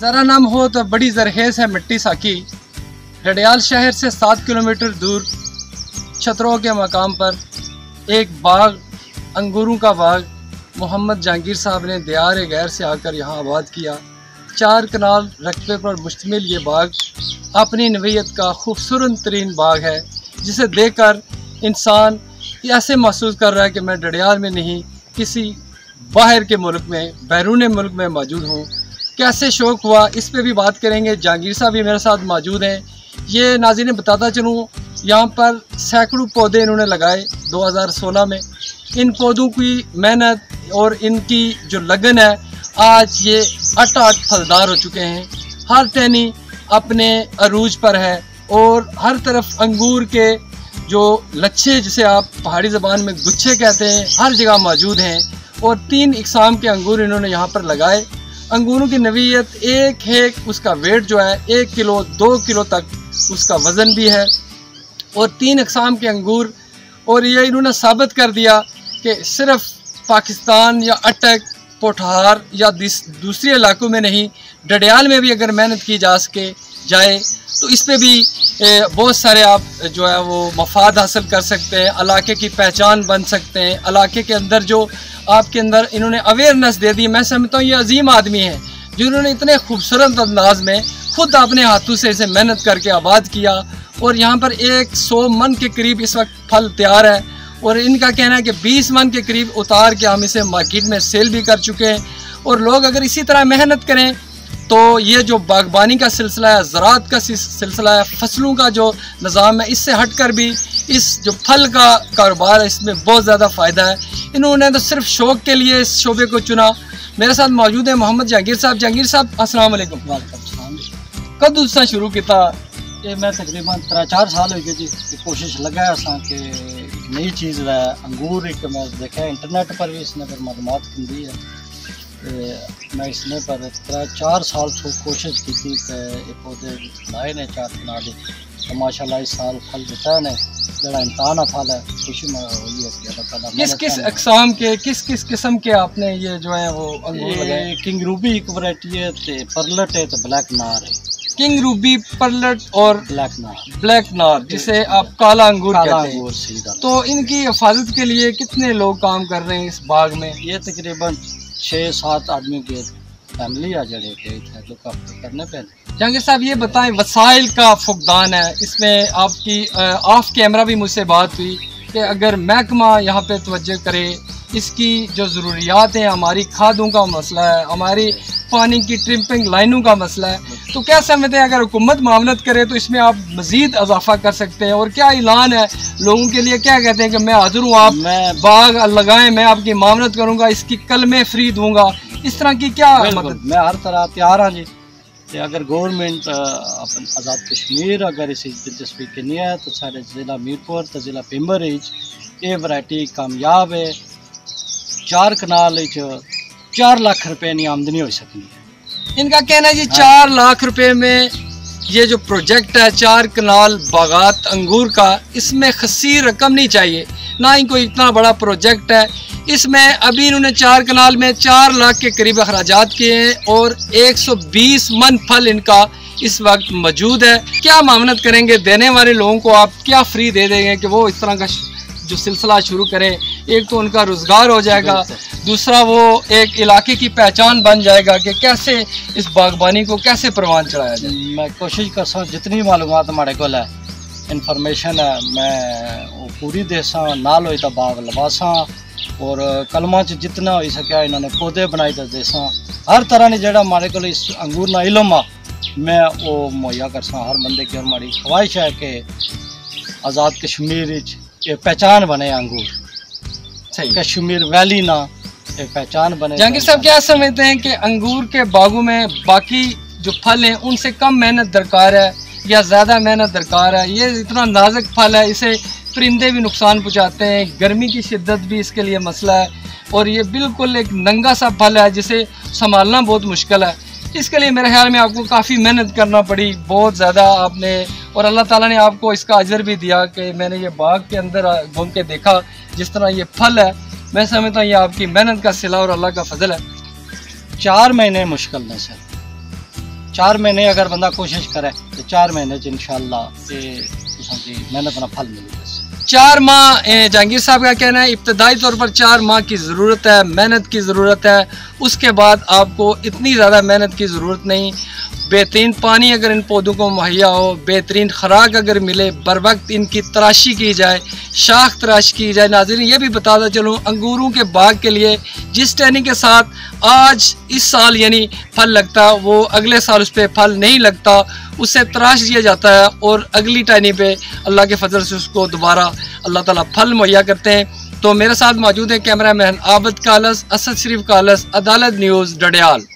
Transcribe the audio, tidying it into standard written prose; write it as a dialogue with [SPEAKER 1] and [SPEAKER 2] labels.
[SPEAKER 1] ज़रा नाम हो तो बड़ी जरखेज़ है मिट्टी साकी। डडियाल शहर से 7 किलोमीटर दूर छतरों के मकाम पर एक बाग, अंगूरों का बाग, मोहम्मद जहांगीर साहब ने दियार गैर से आकर यहाँ आबाद किया। 4 कनाल रकबे पर मुश्तमिल ये बाग अपनी नवीयत का खूबसूरत तरीन बाग है, जिसे देखकर इंसान ऐसे महसूस कर रहा है कि मैं डडियाल में नहीं, किसी बाहर के मुल्क में, बैरून मुल्क में मौजूद हूँ। कैसे शौक़ हुआ, इस पे भी बात करेंगे। जहांगीर साहब भी मेरे साथ मौजूद हैं। ये नाज़रीन बताता चलूँ, यहाँ पर सैकड़ों पौधे इन्होंने लगाए 2016 में। इन पौधों की मेहनत और इनकी जो लगन है, आज ये अट फलदार हो चुके हैं। हर टहनी अपने अरूज पर है और हर तरफ अंगूर के जो लच्छे, जिसे आप पहाड़ी ज़बान में गुच्छे कहते हैं, हर जगह मौजूद हैं। और 3 इकसाम के अंगूर इन्होंने यहाँ पर लगाए। अंगूरों की नवीयत एक उसका वेट जो है 1 किलो 2 किलो तक उसका वज़न भी है और 3 इकसाम के अंगूर। और ये इन्होंने साबित कर दिया कि सिर्फ पाकिस्तान या अटक, पोठार या दूसरे इलाकों में नहीं, डडियाल में भी अगर मेहनत की जाए तो इस पे भी बहुत सारे आप जो है वो मफाद हासिल कर सकते हैं, इलाके की पहचान बन सकते हैं। इलाके के अंदर जो आपके अंदर इन्होंने अवेयरनेस दे दी। मैं समझता हूँ ये अजीम आदमी हैं जिन्होंने इतने खूबसूरत अंदाज में खुद अपने हाथों से इसे मेहनत करके आबाद किया। और यहाँ पर 100 मन के करीब इस वक्त फल तैयार है और इनका कहना है कि 20 मन के करीब उतार के हम इसे मार्केट में सेल भी कर चुके हैं। और लोग अगर इसी तरह मेहनत करें तो ये जो बागबानी का सिलसिला है, ज़राअत का सिलसिला है, फसलों का जो निज़ाम है, इससे हटकर भी इस जो फल का कारोबार है, इसमें बहुत ज़्यादा फ़ायदा है। इन्होंने तो सिर्फ शौक़ के लिए इस शोबे को चुना। मेरे साथ मौजूद है मोहम्मद जहांगीर साहब। जहांगीर साहब अस्सलाम वालेकुम। कद उसने शुरू किया?
[SPEAKER 2] ये मैं तकरीबन 3-4 साल हो गए जी कोशिश लगा असा कि नई चीज़ है अंगूर। एक मैं देखा इंटरनेट पर भी इसने पर मालूमात दी है। मैं इसने पर 3-4 साल कोशिश की थी कि पौधे लाए ने 4 कनाल, तो माशाल्लाह इस साल फल देता है। जरा इम्तान फल है, खुशी में हुई है।
[SPEAKER 1] किस अक़साम के, किस किस्म के आपने ये जो है वो अंगूर लगाए?
[SPEAKER 2] किंग रूबी एक वैरायटी है, तो पर्लट है, तो ब्लैक नार है।
[SPEAKER 1] किंग रूबी, पर्लट और ब्लैक नार जिसे आप काला अंगूर कहते हैं। तो इनकी हिफाजत के लिए कितने लोग काम कर रहे हैं इस बाग में?
[SPEAKER 2] ये तकरीबन 6-7 आदमी की फैमिली आ जड़े के करने पे।
[SPEAKER 1] जहांगीर साहब ये बताएं, वसाइल का फुकदान है, इसमें आपकी ऑफ कैमरा भी मुझसे बात हुई कि अगर महकमा यहाँ पे तवज्जो करे, इसकी जो ज़रूरियात हैं, हमारी खादों का मसला है, हमारी पानी की ट्रिपिंग लाइनों का मसला है, तो क्या समझते हैं अगर हुकूमत मामलत करे तो इसमें आप मज़ीद इजाफा कर सकते हैं? और क्या ऐलान है लोगों के लिए, क्या कहते हैं कि मैं हाजिर हूँ, आप बाग लगाएं, मैं आपकी मामलत करूँगा, इसकी कलमे फ्री दूँगा, इस तरह की क्या मदद?
[SPEAKER 2] मैं हर तरह तैयार हाँ जी। अगर गवर्नमेंट अपन आज़ाद कश्मीर अगर इस दिलचस्पी करनी है तो सारे ज़िला मीरपुर तो ज़िला पिंबर ये वैरायटी कामयाब है। 4 कनाल 4 लाख रुपए की आमदनी हो सकती है।
[SPEAKER 1] इनका कहना है जी 4 लाख रुपए में ये जो प्रोजेक्ट है 4 कनाल बागात अंगूर का, इसमें खसी रकम नहीं चाहिए, ना ही कोई इतना बड़ा प्रोजेक्ट है। इसमें अभी इन्होंने 4 कनाल में 4 लाख के करीब अखराजात किए हैं और 120 मन फल इनका इस वक्त मौजूद है। क्या मामलत करेंगे देने वाले लोगों को, आप क्या फ्री दे देंगे कि वो इस तरह का जो सिलसिला शुरू करें? एक तो उनका रोज़गार हो जाएगा, दूसरा वो एक इलाके की पहचान बन जाएगा कि कैसे इस बागबानी को कैसे परवान चढ़ाया जाए।
[SPEAKER 2] मैं कोशिश कर सकूँ जितनी मालूमात हमारे को है, इन्फॉर्मेशन है, मैं वो पूरी देसा नाल हो बाग लवासा और कलमा जितना हो सके इन्होंने पौधे बनाए तो देसा। हर तरह ने जड़ा हमारे को इस अंगूर ना इलम आ मैं वो मुहैया कर सा हर बंदे की। और हमारी ख्वाहिश है कि आज़ाद कश्मीर ये पहचान बने अंगूर, कश्मीर वैली ना एक पहचान बने।
[SPEAKER 1] जहांगीर साहब क्या समझते हैं कि अंगूर के बागों में बाकी जो फल हैं उनसे कम मेहनत दरकार है या ज़्यादा मेहनत दरकार है? ये इतना नाजुक फल है, इसे परिंदे भी नुकसान पहुँचाते हैं, गर्मी की शिद्दत भी इसके लिए मसला है और ये बिल्कुल एक नंगा सा फल है जिसे संभालना बहुत मुश्किल है। इसके लिए मेरे ख्याल में आपको काफ़ी मेहनत करना पड़ी, बहुत ज़्यादा आपने, और अल्लाह ताला ने आपको इसका अजर भी दिया कि मैंने ये बाग के अंदर घूम के देखा जिस तरह ये फल है। मैं समझता हूँ ये आपकी मेहनत का सिला और अल्लाह का फजल है।
[SPEAKER 2] 4 महीने मुश्किल में सर 4 महीने अगर बंदा कोशिश करे तो 4 महीने इंशाअल्लाह ये मेहनत ना फल मिलेगा।
[SPEAKER 1] 4 माह जहांगीर साहब का कहना है, इब्तदाई तौर पर 4 माह की ज़रूरत है, मेहनत की ज़रूरत है। उसके बाद आपको इतनी ज़्यादा मेहनत की ज़रूरत नहीं। बेहतरीन पानी अगर इन पौधों को मुहैया हो, बेहतरीन खुराक अगर मिले, बर वक्त इनकी तराशी की जाए, शाख तराश की जाए। नाज़रीन ये भी बताता चलूँ, अंगूरों के बाग के लिए जिस ट्रेनिंग के साथ आज इस साल यानी फल लगता, वो अगले साल उस पर फल नहीं लगता, उससे तराश दिया जाता है और अगली टाइनी पे अल्लाह के फजल से उसको दोबारा अल्लाह ताला फल मुहैया करते हैं। तो मेरे साथ मौजूद है कैमरा मैन आबद कालस, असद शरीफ कालस, अदालत न्यूज़ डडियाल।